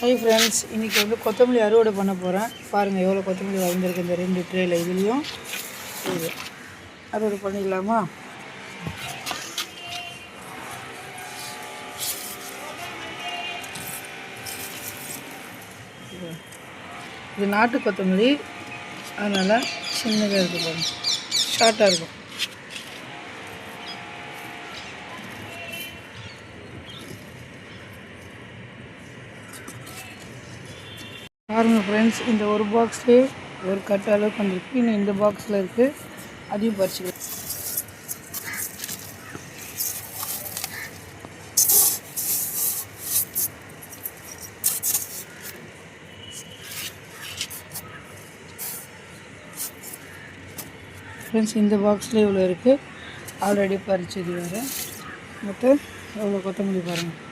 Hi friends, இன்றைக்கி வந்து கொத்தமல்லி அறுவடை பண்ண போகிறேன். பாருங்கள் எவ்வளோ கொத்தமல்லி வளர்ந்துருக்கு இந்த 2 ட்ரேயில். இதுலேயும் இது அறுவடை பண்ணிடலாமா? இது நாட்டு கொத்தமல்லி, அதனால் சின்னதாக இருக்குது பாருங்கள், ஷார்ட்டாக இருக்கும். பாருங்கள் ஃப்ரெண்ட்ஸ், இந்த ஒரு பாக்ஸ்லேயே ஒரு கட்டு அளவுக்கு வந்துருக்கு. இன்னும் இந்த பாக்ஸில் இருக்குது, அதையும் பறிச்சுக்கலாம். ஃப்ரெண்ட்ஸ், இந்த பாக்ஸில் இவ்வளோ இருக்குது, ஆல்ரெடி பறிச்சது வேறு. மொத்தம் எவ்வளோ கொத்தமல்லி பாருங்கள்.